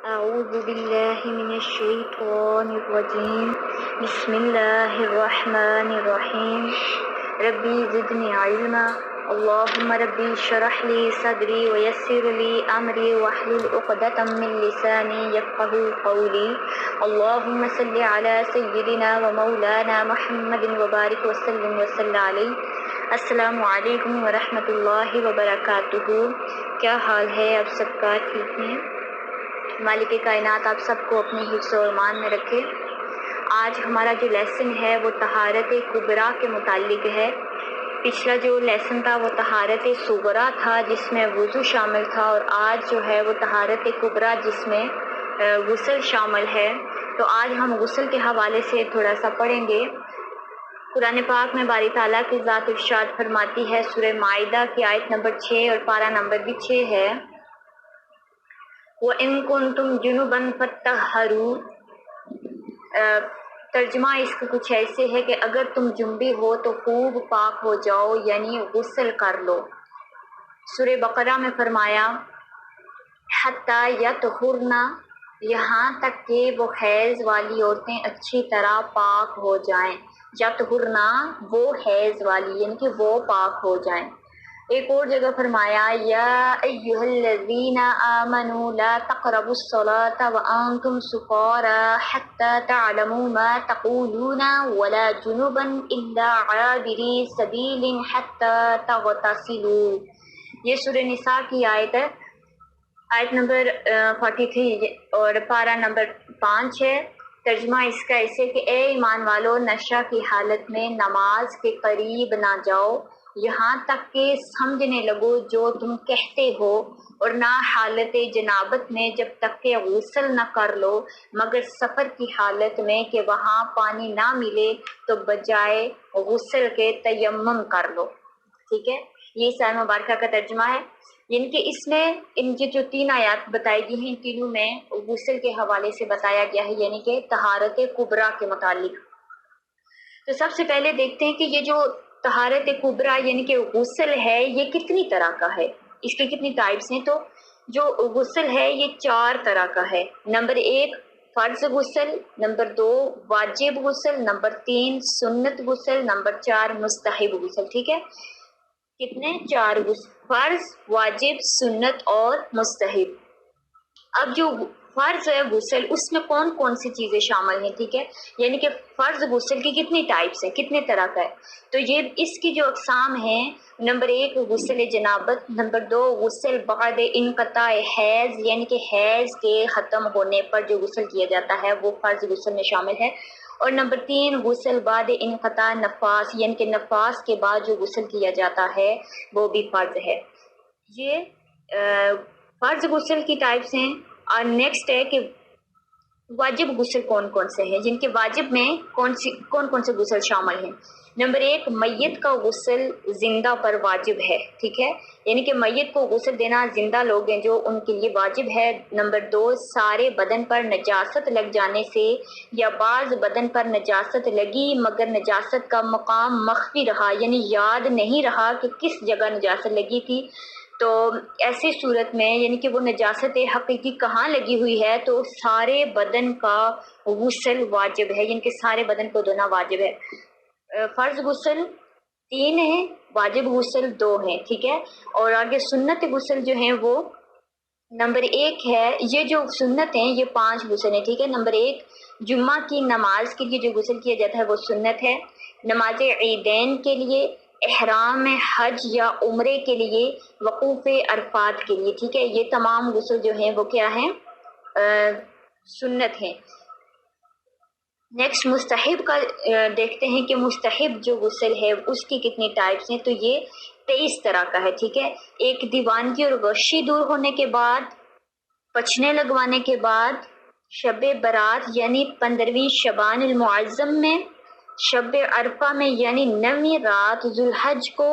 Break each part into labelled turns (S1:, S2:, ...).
S1: أعوذ بالله من الشيطان الرجيم بسم الله الرحمن الرحيم ربي زدني علما اللهم ربي اشرح لي صدري ويسر لي أمري واحلل عقدة من لساني يفقهوا قولي اللهم صل على سيدنا ومولانا محمد وبارك وسلم عليه السلام علیکم ورحمۃ اللہ وبرکاتہ۔ کیا حال ہے آپ سب کا؟ ٹھیک ہیں؟ مالک کائنات آپ سب کو اپنے حفظ و امان میں رکھے۔ آج ہمارا جو لیسن ہے وہ طہارت کبریٰ کے متعلق ہے۔ پچھلا جو لیسن تھا وہ طہارت صغریٰ تھا جس میں وضو شامل تھا، اور آج جو ہے وہ طہارت کبریٰ جس میں غسل شامل ہے۔ تو آج ہم غسل کے حوالے سے تھوڑا سا پڑھیں گے۔ قرآن پاک میں باری تعالیٰ کی ذات ارشاد فرماتی ہے، سورہ مائدہ کی آیت نمبر 6 اور پارہ نمبر بھی 6 ہے، وَإِن كُنتُمْ جُنُبًا فَطَّهَّرُوا۔ ترجمہ اس کا کچھ ایسے ہے کہ اگر تم جنبی ہو تو خوب پاک ہو جاؤ، یعنی غسل کر لو۔ سورہ بقرہ میں فرمایا حَتَّى يَطْهُرْنَ، یہاں تک کہ وہ حیض والی عورتیں اچھی طرح پاک ہو جائیں۔ یطہرنا وہ حیض والی، یعنی کہ وہ پاک ہو جائیں۔ ایک اور جگہ فرمایا یا ایھا الذین آمنوا لا تقربوا الصلاة وانتم سکارى حتى تعلموا ما تقولون ولا جنبا الا عابري سبیل حتى تغتسلوا۔ یہ سورہ نساء کی آیت ہے، آیت نمبر 43 اور پارہ نمبر 5 ہے۔ ترجمہ اس کا ایسے کہ اے ایمان والو، نشہ کی حالت میں نماز کے قریب نہ جاؤ یہاں تک کہ سمجھنے لگو جو تم کہتے ہو، اور نہ حالت جنابت میں جب تک کہ غسل نہ کر لو، مگر سفر کی حالت میں کہ وہاں پانی نہ ملے تو بجائے غسل کے تیمم کر لو۔ ٹھیک ہے، یہ اس آیت مبارکہ کا ترجمہ ہے۔ یعنی کہ اس میں ان کی جو 3 آیات بتائی گئی ہیں، ان تینوں میں غسل کے حوالے سے بتایا گیا ہے، یعنی کہ طہارت کبریٰ کے متعلق۔ تو سب سے پہلے دیکھتے ہیں کہ یہ جو طہارت کبریٰ یعنی کہ غسل ہے یہ کتنی طرح کا ہے، اس کے کتنی ٹائپس ہیں۔ تو جو غسل ہے یہ 4 طرح کا ہے۔ نمبر 1 فرض غسل، نمبر 2 واجب غسل، نمبر 3 سنت غسل، نمبر 4 مستحب غسل۔ ٹھیک ہے، کتنے؟ 4 غسل، فرض، واجب، سنت اور مستحب۔ اب جو فرض ہے غسل اس میں کون کون سی چیزیں شامل ہیں؟ ٹھیک ہے، یعنی کہ فرض غسل کی کتنی ٹائپس ہیں، کتنے طرح کا ہے۔ تو یہ اس کی جو اقسام ہیں، نمبر 1 غسل جنابت، نمبر 2 غسل بعد انقطاع حیض، یعنی کہ حیض کے ختم ہونے پر جو غسل کیا جاتا ہے وہ فرض غسل میں شامل ہے، اور نمبر 3 غسل بعد انقطاع نفاس، یعنی کہ نفاس کے بعد جو غسل کیا جاتا ہے وہ بھی فرض ہے۔ یہ فرض غسل کی ٹائپس ہیں۔ اور نیکسٹ ہے کہ واجب غسل کون کون سے ہیں، جن کے واجب میں کون کون سے غسل شامل ہیں۔ نمبر 1 میت کا غسل زندہ پر واجب ہے۔ ٹھیک ہے، یعنی کہ میت کو غسل دینا زندہ لوگ ہیں جو ان کے لیے واجب ہے۔ نمبر 2 سارے بدن پر نجاست لگ جانے سے یا بعض بدن پر نجاست لگی مگر نجاست کا مقام مخفی رہا، یعنی یاد نہیں رہا کہ کس جگہ نجاست لگی تھی، تو ایسی صورت میں یعنی کہ وہ نجاست حقیقی کہاں لگی ہوئی ہے تو سارے بدن کا غسل واجب ہے، یعنی کہ سارے بدن کو دھونا واجب ہے۔ فرض غسل 3 ہیں، واجب غسل 2 ہیں۔ ٹھیک ہے، اور آگے سنت غسل جو ہیں وہ نمبر 1 ہے، یہ جو سنت ہیں یہ 5 غسل ہیں۔ ٹھیک ہے، نمبر 1 جمعہ کی نماز کے لیے جو غسل کیا جاتا ہے وہ سنت ہے، نماز عیدین کے لیے، احرام حج یا عمرے کے لیے، وقوف عرفات کے لیے۔ ٹھیک ہے، یہ تمام غسل جو ہیں وہ کیا ہیں؟ سنت ہیں۔ نیکسٹ مستحب کا دیکھتے ہیں کہ مستحب جو غسل ہے اس کی کتنی ٹائپس ہیں۔ تو یہ 23 طرح کا ہے۔ ٹھیک ہے، ایک دیوانگی اور غشی دور ہونے کے بعد، پچھنے لگوانے کے بعد، شب برات یعنی 15ویں شعبان المعظم میں، شب عرفہ میں یعنی 9ویں رات ذوالحج کو،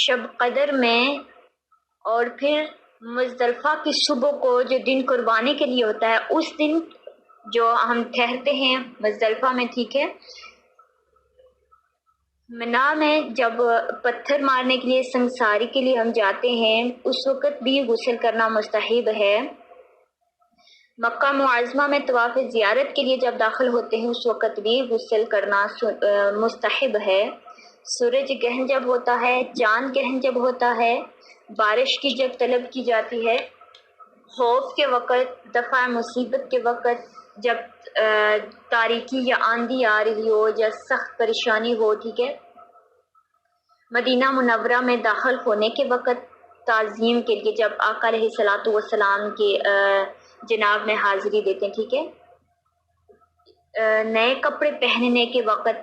S1: شب قدر میں، اور پھر مزدلفہ کی صبح کو جو دن قربانی کے لیے ہوتا ہے اس دن جو ہم ٹھہرتے ہیں مزدلفہ میں۔ ٹھیک ہے، منا میں جب پتھر مارنے کے لیے، سنگساری کے لیے ہم جاتے ہیں اس وقت بھی غسل کرنا مستحب ہے۔ مکہ معظمہ میں طواف زیارت کے لیے جب داخل ہوتے ہیں اس وقت بھی غسل کرنا مستحب ہے۔ سورج گرہن جب ہوتا ہے، چاند گرہن جب ہوتا ہے، بارش کی جب طلب کی جاتی ہے، خوف کے وقت، دفع مصیبت کے وقت، جب تاریکی یا آندھی آ رہی ہو یا سخت پریشانی ہو، ٹھیک ہے، مدینہ منورہ میں داخل ہونے کے وقت، تعظیم کے لیے جب آقا علیہ الصلوۃ والسلام کے جناب میں حاضری دیتے ہیں، ٹھیک ہے، نئے کپڑے پہننے کے وقت،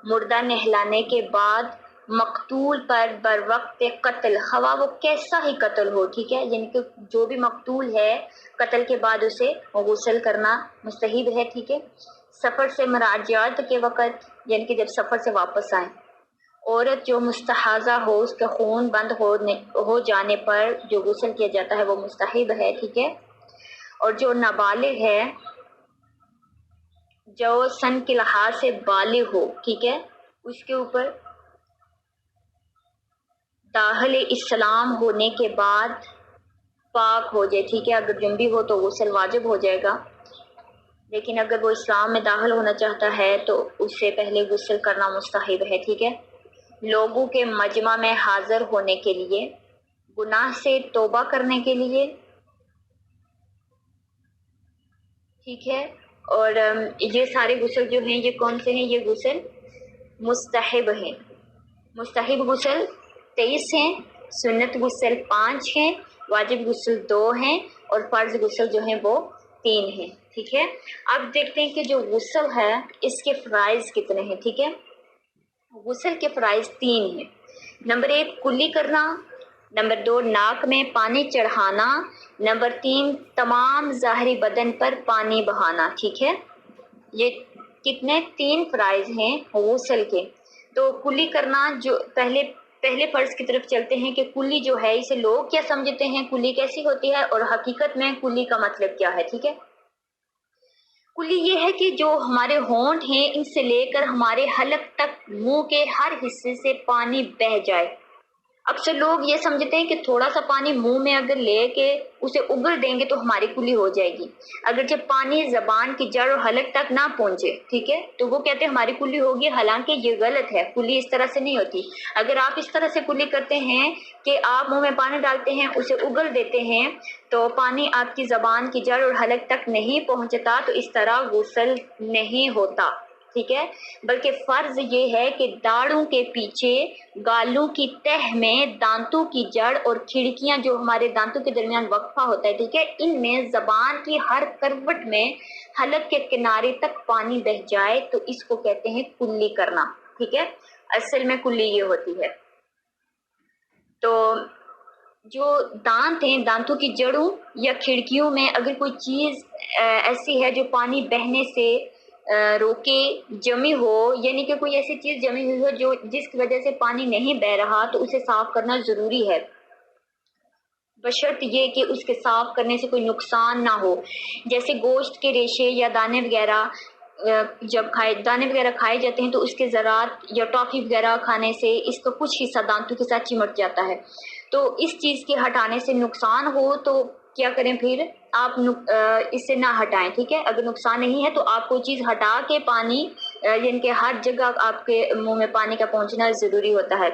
S1: مردہ نہلانے کے بعد، مقتول پر بر وقت قتل، خواہ وہ کیسا ہی قتل ہو، ٹھیک ہے، یعنی کہ جو بھی مقتول ہے قتل کے بعد اسے غسل کرنا مستحب ہے، ٹھیک ہے۔ سفر سے مراجعات کے وقت، یعنی کہ جب سفر سے واپس آئیں، عورت جو مستحاضہ ہو اس کا خون بند ہو جانے پر جو غسل کیا جاتا ہے وہ مستحب ہے، ٹھیک ہے۔ اور جو نابالغ ہے، جو سن کے لحاظ سے بالغ ہو، ٹھیک ہے، اس کے اوپر داخل اسلام ہونے کے بعد پاک ہو جائے، ٹھیک ہے، اگر جنبی ہو تو غسل واجب ہو جائے گا، لیکن اگر وہ اسلام میں داخل ہونا چاہتا ہے تو اس سے پہلے غسل کرنا مستحب ہے، ٹھیک ہے۔ لوگوں کے مجمع میں حاضر ہونے کے لیے، گناہ سے توبہ کرنے کے لیے، ٹھیک ہے، اور یہ سارے غسل جو ہیں یہ کون سے ہیں؟ یہ غسل مستحب ہیں۔ مستحب غسل 23 ہیں، سنت غسل 5 ہیں، واجب غسل 2 ہیں، اور فرض غسل جو ہیں وہ 3 ہیں، ٹھیک ہے۔ اب دیکھتے ہیں کہ جو غسل ہے اس کے فرائض کتنے ہیں، ٹھیک ہے۔ غسل کے فرائض 3 ہیں۔ نمبر 1 کلی کرنا، نمبر 2 ناک میں پانی چڑھانا، نمبر 3 تمام ظاہری بدن پر پانی بہانا، ٹھیک ہے۔ یہ کتنے 3 فرائض ہیں غسل کے۔ تو کلی کرنا، جو پہلے فرض کی طرف چلتے ہیں کہ کلی جو ہے اسے لوگ کیا سمجھتے ہیں، کلی کیسی ہوتی ہے، اور حقیقت میں کلی کا مطلب کیا ہے، ٹھیک ہے۔ کلی یہ ہے کہ جو ہمارے ہونٹ ہیں ان سے لے کر ہمارے حلق تک منہ کے ہر حصے سے پانی بہہ جائے۔ اکثر لوگ یہ سمجھتے ہیں کہ تھوڑا سا پانی منہ میں اگر لے کے اسے اگل دیں گے تو ہماری کلی ہو جائے گی، اگر جب پانی زبان کی جڑ اور حلق تک نہ پہنچے، ٹھیک ہے، تو وہ کہتے ہیں ہماری کلی ہوگی، حالانکہ یہ غلط ہے، کلی اس طرح سے نہیں ہوتی۔ اگر آپ اس طرح سے کلی کرتے ہیں کہ آپ منہ میں پانی ڈالتے ہیں، اسے اگل دیتے ہیں، تو پانی آپ کی زبان کی جڑ اور حلق تک نہیں پہنچتا، تو اس طرح غسل نہیں ہوتا، ٹھیک ہے۔ بلکہ فرض یہ ہے کہ داڑھوں کے پیچھے، گالوں کی تہ میں، دانتوں کی جڑ اور کھڑکیاں جو ہمارے دانتوں کے درمیان وقفہ ہوتا ہے، ٹھیک ہے، ان میں زبان کی ہر کروٹ میں حلق کے کنارے تک پانی بہہ جائے تو اس کو کہتے ہیں کلی کرنا، ٹھیک ہے۔ اصل میں کلی یہ ہوتی ہے۔ تو جو دانت ہیں، دانتوں کی جڑوں یا کھڑکیوں میں اگر کوئی چیز ایسی ہے جو پانی بہنے سے روکے، جمی ہو، یعنی کہ کوئی ایسی چیز جمی ہوئی ہو جو جس کی وجہ سے پانی نہیں بہ رہا، تو اسے صاف کرنا ضروری ہے، بشرط یہ کہ اس کے صاف کرنے سے کوئی نقصان نہ ہو۔ جیسے گوشت کے ریشے یا دانے وغیرہ، جب دانے وغیرہ کھائے جاتے ہیں تو اس کے ذرات یا ٹافی وغیرہ کھانے سے اس کا کچھ حصہ دانتوں کے ساتھ چمٹ جاتا ہے، تو اس چیز کے ہٹانے سے نقصان ہو تو کیا کریں، پھر آپ اس سے نہ ہٹائیں، ٹھیک ہے۔ اگر نقصان نہیں ہے تو آپ کوئی چیز ہٹا کے پانی، یعنی کہ ہر جگہ آپ کے منہ میں پانی کا پہنچنا ضروری ہوتا ہے۔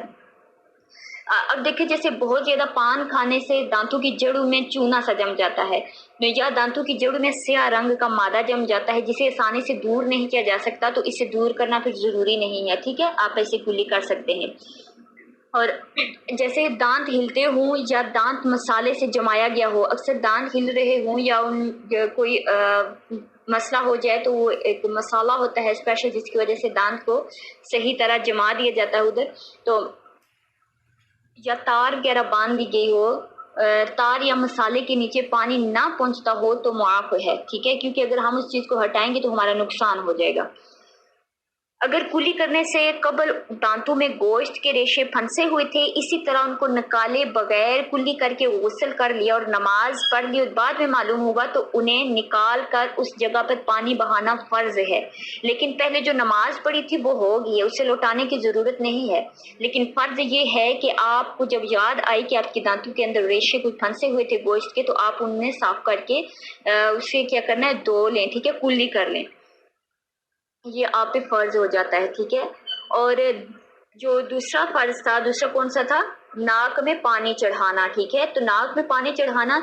S1: اب دیکھیں جیسے بہت زیادہ پان کھانے سے دانتوں کی جڑوں میں چونا سا جم جاتا ہے، یا دانتوں کی جڑوں میں سیاہ رنگ کا مادہ جم جاتا ہے جسے آسانی سے دور نہیں کیا جا سکتا، تو اسے دور کرنا پھر ضروری نہیں ہے، ٹھیک ہے، آپ ایسے کلی کر سکتے ہیں۔ اور جیسے دانت ہلتے ہوں یا دانت مسالے سے جمایا گیا ہو، اکثر دانت ہل رہے ہوں یا کوئی مسئلہ ہو جائے تو وہ ایک مسالہ ہوتا ہے اسپیشل جس کی وجہ سے دانت کو صحیح طرح جما دیا جاتا ہے ادھر، تو یا تار وغیرہ باندھ دی گئی ہو، تار یا مسالے کے نیچے پانی نہ پہنچتا ہو تو معاف ہے، ٹھیک ہے، کیونکہ اگر ہم اس چیز کو ہٹائیں گے تو ہمارا نقصان ہو جائے گا۔ اگر کلی کرنے سے قبل دانتوں میں گوشت کے ریشے پھنسے ہوئے تھے، اسی طرح ان کو نکالے بغیر کلی کر کے غسل کر لیا اور نماز پڑھ لی اور بعد میں معلوم ہوا تو انہیں نکال کر اس جگہ پر پانی بہانا فرض ہے۔ لیکن پہلے جو نماز پڑھی تھی وہ ہو گئی ہے، اسے لوٹانے کی ضرورت نہیں ہے، لیکن فرض یہ ہے کہ آپ کو جب یاد آئی کہ آپ کے دانتوں کے اندر ریشے کوئی پھنسے ہوئے تھے گوشت کے، تو آپ انہیں صاف کر کے اسے کیا کرنا ہے، دھو لیں، ٹھیک ہے، کلی کر لیں، یہ آپ پہ فرض ہو جاتا ہے، ٹھیک ہے۔ اور جو دوسرا فرض تھا، دوسرا کون سا تھا؟ ناک میں پانی چڑھانا، ٹھیک ہے۔ تو ناک میں پانی چڑھانا،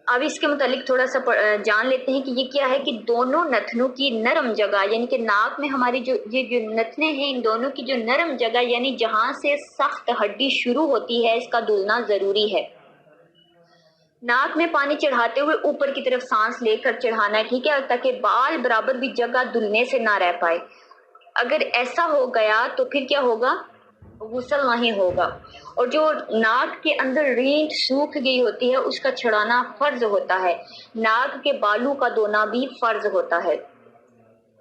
S1: اب اس کے متعلق تھوڑا سا جان لیتے ہیں کہ یہ کیا ہے، کہ دونوں نتنوں کی نرم جگہ، یعنی کہ ناک میں ہماری جو نتنے ہیں، ان دونوں کی جو نرم جگہ، یعنی جہاں سے سخت ہڈی شروع ہوتی ہے، اس کا دھلنا ضروری ہے۔ ناک میں پانی چڑھاتے ہوئے اوپر کی طرف سانس لے کر چڑھانا ہے، ٹھیک ہے، تاکہ بال برابر بھی جگہ دھلنے سے نہ رہ پائے۔ اگر ایسا ہو گیا تو پھر کیا ہوگا؟ غسل نہیں ہوگا۔ اور جو ناک کے اندر رینٹ سوکھ گئی ہوتی ہے اس کا چھڑانا فرض ہوتا ہے۔ ناک کے بالوں کا دھونا بھی فرض ہوتا ہے۔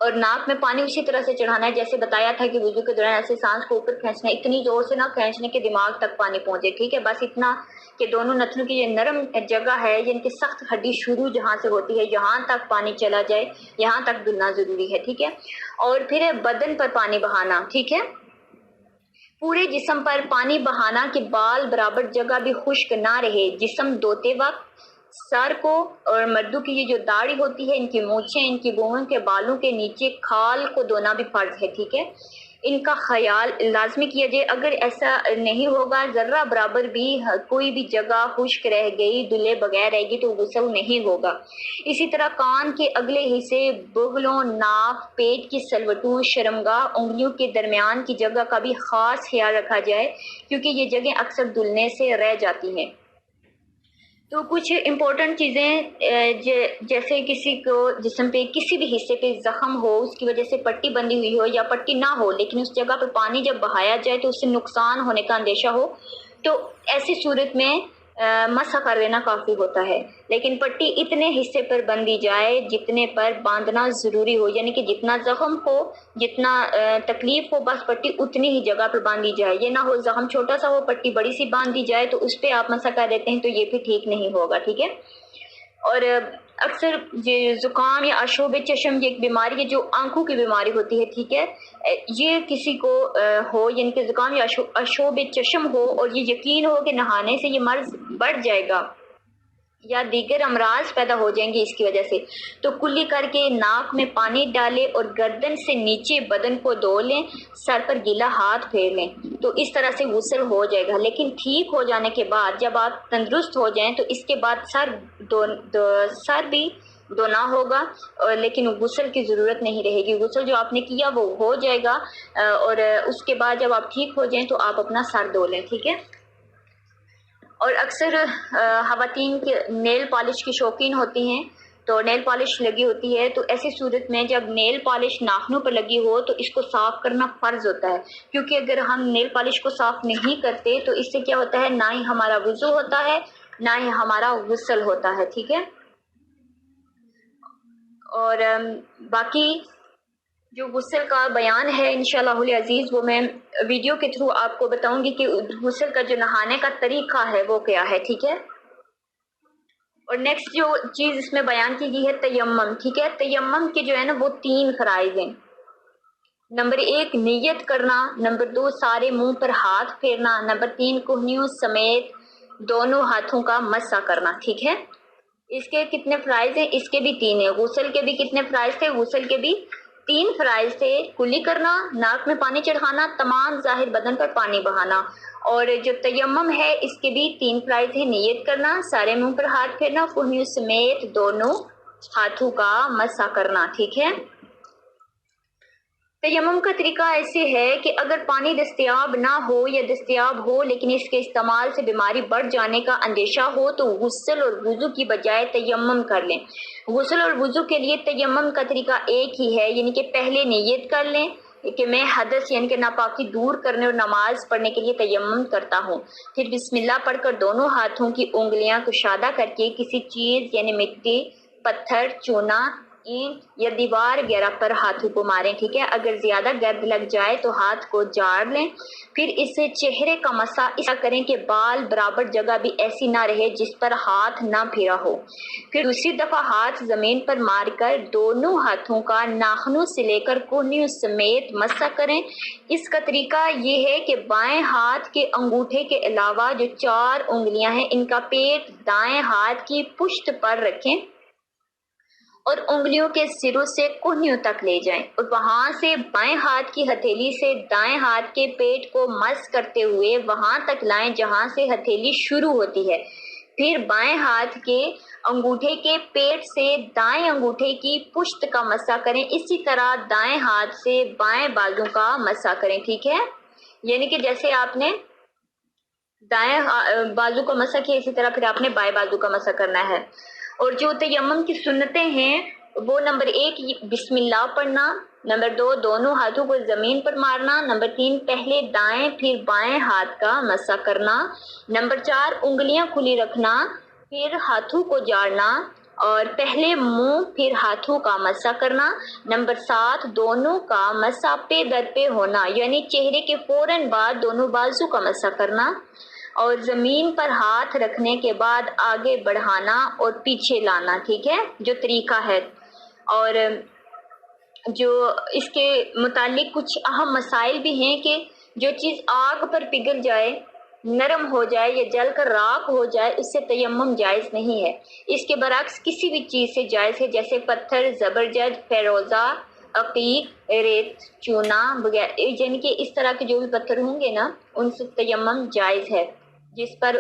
S1: اور ناک میں پانی اسی طرح سے چڑھانا ہے جیسے بتایا تھا کہ وضو کے دوران ایسے سانس کو اوپر کھینچنا ہے، اتنی زور سے نہ کھینچنے کہ دماغ تک پانی پہنچے، ٹھیک ہے، بس اتنا کہ دونوں نتنوں کی یہ نرم جگہ ہے، یعنی کہ سخت ہڈی شروع جہاں سے ہوتی ہے یہاں تک پانی چلا جائے، یہاں تک دھلنا ضروری ہے، ٹھیک ہے۔ اور پھر بدن پر پانی بہانا، ٹھیک ہے، پورے جسم پر پانی بہانا کہ بال برابر جگہ بھی خشک نہ رہے۔ جسم دھوتے وقت سر کو اور مردوں کی یہ جو داڑھی ہوتی ہے، ان کی مونچھیں، ان کی گونگوں کے بالوں کے نیچے کھال کو دھونا بھی فرض ہے، ٹھیک ہے، ان کا خیال لازمی کیا جائے۔ اگر ایسا نہیں ہوگا، ذرہ برابر بھی کوئی بھی جگہ خشک رہ گئی، دھلے بغیر رہے گی تو غسل نہیں ہوگا۔ اسی طرح کان کے اگلے حصے، بغلوں، ناک، پیٹ کی سلوٹوں، شرمگاہ، انگلیوں کے درمیان کی جگہ کا بھی خاص خیال رکھا جائے، کیونکہ یہ جگہیں اکثر دھلنے سے رہ جاتی ہیں۔ تو کچھ امپورٹنٹ چیزیں، جیسے کسی کو جسم پہ کسی بھی حصے پہ زخم ہو، اس کی وجہ سے پٹی بندھی ہوئی ہو یا پٹی نہ ہو، لیکن اس جگہ پہ پانی جب بہایا جائے تو اس سے نقصان ہونے کا اندیشہ ہو، تو ایسی صورت میں مسح کر لینا کافی ہوتا ہے، لیکن پٹی اتنے حصے پر بندھی جائے جتنے پر باندھنا ضروری ہو، یعنی کہ جتنا زخم ہو، جتنا تکلیف ہو، بس پٹی اتنی ہی جگہ پر باندھی جائے، یہ نہ ہو زخم چھوٹا سا ہو پٹی بڑی سی باندھی جائے تو اس پہ آپ مسح کر دیتے ہیں تو یہ بھی ٹھیک نہیں ہوگا، ٹھیک ہے۔ اور اکثر یہ زکام یا آشوب چشم یہ ایک بیماری ہے جو آنکھوں کی بیماری ہوتی ہے، ٹھیک ہے، یہ کسی کو ہو، یعنی کہ زکام یا آشوب چشم ہو اور یہ یقین ہو کہ نہانے سے یہ مرض بڑھ جائے گا یا دیگر امراض پیدا ہو جائیں گے اس کی وجہ سے، تو کلی کر کے ناک میں پانی ڈالے اور گردن سے نیچے بدن کو دھو لیں، سر پر گیلا ہاتھ پھیر لیں، تو اس طرح سے غسل ہو جائے گا۔ لیکن ٹھیک ہو جانے کے بعد جب آپ تندرست ہو جائیں تو اس کے بعد سر بھی دھونا ہوگا، لیکن غسل کی ضرورت نہیں رہے گی، غسل جو آپ نے کیا وہ ہو جائے گا، اور اس کے بعد جب آپ ٹھیک ہو جائیں تو آپ اپنا سر دھو لیں، ٹھیک ہے۔ اور اکثر خواتین کے نیل پالش کی شوقین ہوتی ہیں، تو نیل پالش لگی ہوتی ہے، تو ایسی صورت میں جب نیل پالش ناخنوں پر لگی ہو تو اس کو صاف کرنا فرض ہوتا ہے، کیونکہ اگر ہم نیل پالش کو صاف نہیں کرتے تو اس سے کیا ہوتا ہے، نہ ہی ہمارا وضو ہوتا ہے نہ ہی ہمارا غسل ہوتا ہے، ٹھیک ہے۔ اور باقی جو غسل کا بیان ہے انشاءاللہ العزیز وہ میں ویڈیو کے تھرو آپ کو بتاؤں گی کہ غسل کا جو نہانے کا طریقہ ہے وہ کیا ہے، ٹھیک ہے۔ اور نیکسٹ جو چیز اس میں بیان کی گئی ہے تیمم، ٹھیک ہے، تیمم کے جو ہے نا وہ 3 فرائض ہیں۔ نمبر 1 نیت کرنا، نمبر 2 سارے منہ پر ہاتھ پھیرنا، نمبر 3 کہنیوں سمیت دونوں ہاتھوں کا مسح کرنا، ٹھیک ہے۔ اس کے کتنے فرائض ہیں؟ اس کے بھی 3 ہیں۔ غسل کے بھی کتنے فرائض تھے؟ غسل کے بھی 3 فرائض تھے، کلی کرنا، ناک میں پانی چڑھانا، تمام ظاہر بدن پر پانی بہانا۔ اور جو تیمم ہے اس کے بھی 3 فرائض ہیں، نیت کرنا، سارے منہ پر ہاتھ پھیرنا، کہنیوں سمیت دونوں ہاتھوں کا مسح کرنا، ٹھیک ہے۔ تیمم کا طریقہ ایسے ہے کہ اگر پانی دستیاب نہ ہو یا دستیاب ہو لیکن اس کے استعمال سے بیماری بڑھ جانے کا اندیشہ ہو تو غسل اور وضو کی بجائے تیمم کر لیں۔ غسل اور وضو کے لیے تیمم کا طریقہ ایک ہی ہے، یعنی کہ پہلے نیت کر لیں کہ میں حدث یعنی کہ ناپاکی دور کرنے اور نماز پڑھنے کے لیے تیمم کرتا ہوں، پھر بسم اللہ پڑھ کر دونوں ہاتھوں کی انگلیاں کشادہ کر کے کسی چیز یعنی مٹی، پتھر، چونا اینٹ یا دیوار وغیرہ پر ہاتھوں کو ماریں، ٹھیک ہے۔ اگر زیادہ گرد لگ جائے تو ہاتھ کو جاڑ لیں، پھر اسے چہرے کا مسا ایسا کریں کہ بال برابر جگہ بھی ایسی نہ رہے جس پر ہاتھ نہ پھرا ہو۔ پھر دوسری دفعہ ہاتھ زمین پر مار کر دونوں ہاتھوں کا ناخنوں سے لے کر کہنیوں سمیت مسا کریں۔ اس کا طریقہ یہ ہے کہ بائیں ہاتھ کے انگوٹھے کے علاوہ جو 4 انگلیاں ہیں ان کا پیٹ دائیں ہاتھ کی پشت پر رکھیں اور انگلیوں کے سروں سے کہنیوں تک لے جائیں، اور وہاں سے بائیں ہاتھ کی ہتھیلی سے دائیں ہاتھ کے پیٹ کو مس کرتے ہوئے وہاں تک لائیں جہاں سے ہتھیلی شروع ہوتی ہے۔ پھر بائیں ہاتھ کے انگوٹھے کے پیٹ سے دائیں انگوٹھے کی پشت کا مسا کریں، اسی طرح دائیں ہاتھ سے بائیں بازو کا مسا کریں، ٹھیک ہے۔ یعنی کہ جیسے آپ نے دائیں بازو کا مسا کیا، اسی طرح پھر آپ نے بائیں بازو کا مسا کرنا ہے۔ اور جو تیمم کی سنتیں ہیں وہ نمبر 1 بسم اللہ پڑھنا، نمبر 2 دونوں ہاتھوں کو زمین پر مارنا، نمبر 3 پہلے دائیں پھر بائیں ہاتھ کا مسا کرنا، نمبر 4 انگلیاں کھلی رکھنا پھر ہاتھوں کو جاڑنا اور پہلے منہ پھر ہاتھوں کا مسا کرنا، نمبر 7 دونوں کا مسا پے در پہ ہونا، یعنی چہرے کے فوراً بعد دونوں بازو کا مسا کرنا، اور زمین پر ہاتھ رکھنے کے بعد آگے بڑھانا اور پیچھے لانا، ٹھیک ہے، جو طریقہ ہے۔ اور جو اس کے متعلق کچھ اہم مسائل بھی ہیں کہ جو چیز آگ پر پگھل جائے، نرم ہو جائے یا جل کر راکھ ہو جائے اس سے تیمم جائز نہیں ہے۔ اس کے برعکس کسی بھی چیز سے جائز ہے، جیسے پتھر، زبرجد، فیروزہ، عقیق، ریت، چونا وغیرہ، یعنی کہ اس طرح کے جو بھی پتھر ہوں گے نا ان سے تیمم جائز ہے، جس پر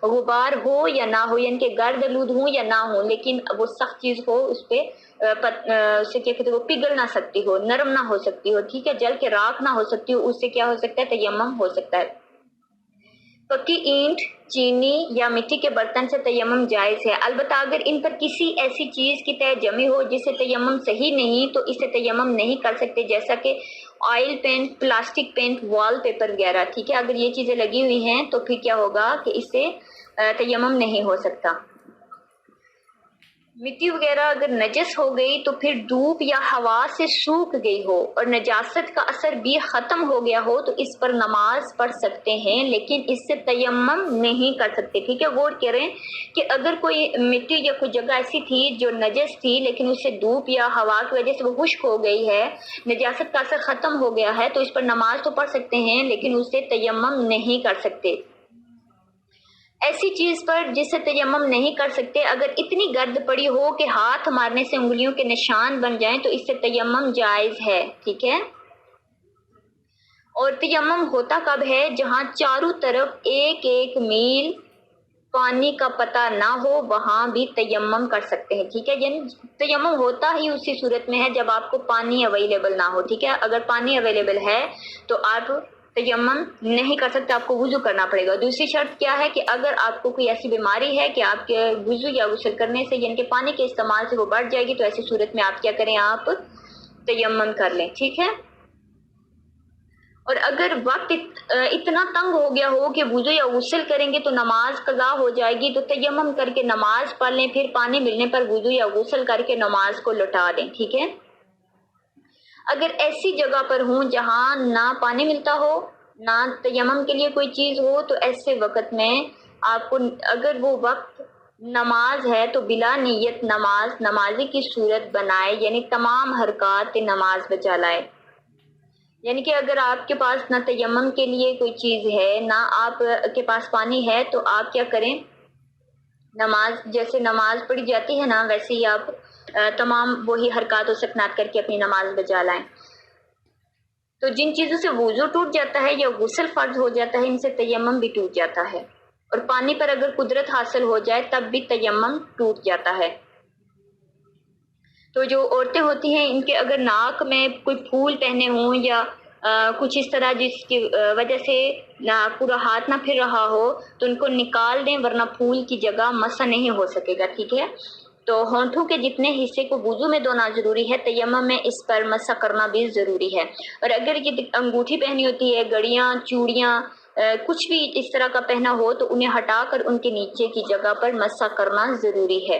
S1: غبار ہو یا نہ ہو، یعنی کہ گرد آلود ہوں یا نہ ہو، لیکن وہ سخت چیز ہو اس پہ اسے کیا کہتے ہیں، وہ پگھل نہ سکتی ہو، نرم نہ ہو سکتی ہو، ٹھیک ہے، جل کے راکھ نہ ہو سکتی ہو، اس سے کیا ہو سکتا ہے، تیمم ہو سکتا ہے۔ پکی اینٹ، چینی یا مٹی کے برتن سے تیمم جائز ہے، البتہ اگر ان پر کسی ایسی چیز کی تہ جمی ہو جس سے تیمم صحیح نہیں تو اسے تیمم نہیں کر سکتے، جیسا کہ oil paint, plastic paint, wallpaper وغیرہ، ٹھیک ہے۔ اگر یہ چیزیں لگی ہوئی ہیں تو پھر کیا ہوگا کہ اس سے تیمم نہیں ہو سکتا۔ مٹی وغیرہ اگر نجس ہو گئی تو پھر دھوپ یا ہوا سے سوکھ گئی ہو اور نجاست کا اثر بھی ختم ہو گیا ہو تو اس پر نماز پڑھ سکتے ہیں، لیکن اس سے تیمم نہیں کر سکتے، ٹھیک ہے۔ غور کریں کہ اگر کوئی مٹی یا کوئی جگہ ایسی تھی جو نجس تھی لیکن اس سے دھوپ یا ہوا کی وجہ سے وہ خشک ہو گئی ہے، نجاست کا اثر ختم ہو گیا ہے، تو اس پر نماز تو پڑھ سکتے ہیں لیکن اس سے تیمم نہیں کر سکتے۔ ایسی چیز پر جسے تیمم نہیں کر سکتے، اگر اتنی گرد پڑی ہو کہ ہاتھ مارنے سے انگلیوں کے نشان بن جائیں تو اس سے تیمم جائز ہے، ٹھیک ہے۔ اور تیمم ہوتا کب ہے؟ جہاں چاروں طرف 1 میل پانی کا پتہ نہ ہو وہاں بھی تیمم کر سکتے ہیں، ٹھیک ہے۔ یعنی تیمم ہوتا ہی اسی صورت میں ہے جب آپ کو پانی اویلیبل نہ ہو، ٹھیک ہے۔ اگر پانی اویلیبل ہے تو آپ تیمم نہیں کر سکتے، آپ کو وضو کرنا پڑے گا۔ دوسری شرط کیا ہے کہ اگر آپ کو کوئی ایسی بیماری ہے کہ آپ کے وضو یا غسل کرنے سے یعنی کہ پانی کے استعمال سے وہ بڑھ جائے گی تو ایسی صورت میں آپ کیا کریں، آپ تیمم کر لیں، ٹھیک ہے۔ اور اگر وقت اتنا تنگ ہو گیا ہو کہ وضو یا غسل کریں گے تو نماز قضا ہو جائے گی تو تیمم کر کے نماز پڑھ لیں، پھر پانی ملنے پر وضو یا غسل کر کے نماز کو لوٹا دیں، ٹھیک ہے۔ اگر ایسی جگہ پر ہوں جہاں نہ پانی ملتا ہو نہ تیمم کے لیے کوئی چیز ہو تو ایسے وقت میں آپ کو اگر وہ وقت نماز ہے تو بلا نیت نمازی کی صورت بنائے، یعنی تمام حرکات نماز بجا لائے۔ یعنی کہ اگر آپ کے پاس نہ تیمم کے لیے کوئی چیز ہے نہ آپ کے پاس پانی ہے تو آپ کیا کریں، نماز جیسے نماز پڑھی جاتی ہے نا ویسے ہی آپ تمام وہی حرکات و سکنات کر کے اپنی نماز بجا لائیں۔ تو جن چیزوں سے وضو ٹوٹ جاتا ہے یا غسل فرض ہو جاتا ہے ان سے تیمم بھی ٹوٹ جاتا ہے، اور پانی پر اگر قدرت حاصل ہو جائے تب بھی تیمم ٹوٹ جاتا ہے۔ تو جو عورتیں ہوتی ہیں ان کے اگر ناک میں کوئی پھول پہنے ہوں یا کچھ اس طرح جس کی وجہ سے پورا ہاتھ نہ پھر رہا ہو تو ان کو نکال دیں، ورنہ پھول کی جگہ مسح نہیں ہو سکے گا، ٹھیک ہے۔ تو ہونٹوں کے جتنے حصے کو وضو میں دھونا ضروری ہے، تیمم میں اس پر مسح کرنا بھی ضروری ہے۔ اور اگر یہ انگوٹھی پہنی ہوتی ہے، گڑیاں، چوڑیاں، کچھ بھی اس طرح کا پہنا ہو تو انہیں ہٹا کر ان کے نیچے کی جگہ پر مسح کرنا ضروری ہے،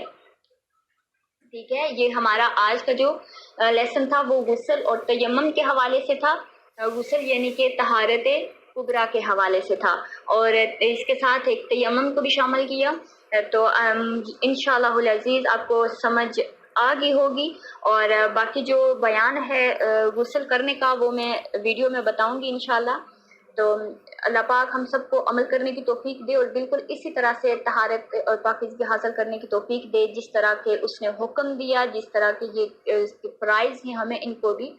S1: ٹھیک ہے، یہ ہمارا آج کا جو لیسن تھا وہ غسل اور تیمم کے حوالے سے تھا. غسل یعنی کہ طہارت کبریٰ کے حوالے سے تھا، اور اس کے ساتھ ایک تیمم کو بھی شامل کیا. تو انشاءاللہ العزیز آپ کو سمجھ آ گئی ہوگی، اور باقی جو بیان ہے غسل کرنے کا وہ میں ویڈیو میں بتاؤں گی انشاءاللہ. تو اللہ پاک ہم سب کو عمل کرنے کی توفیق دے، اور بالکل اسی طرح سے طہارت اور پاکیزگی حاصل کرنے کی توفیق دے جس طرح کے اس نے حکم دیا، جس طرح کے یہ فرائض ہیں ہمیں ان کو بھی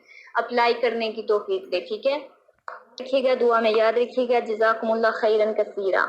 S1: اپلائی کرنے کی توفیق دے. ٹھیک ہے، رکھیے گا، دعا میں یاد رکھیے گا. جزاکم اللہ خیرا کثیرا.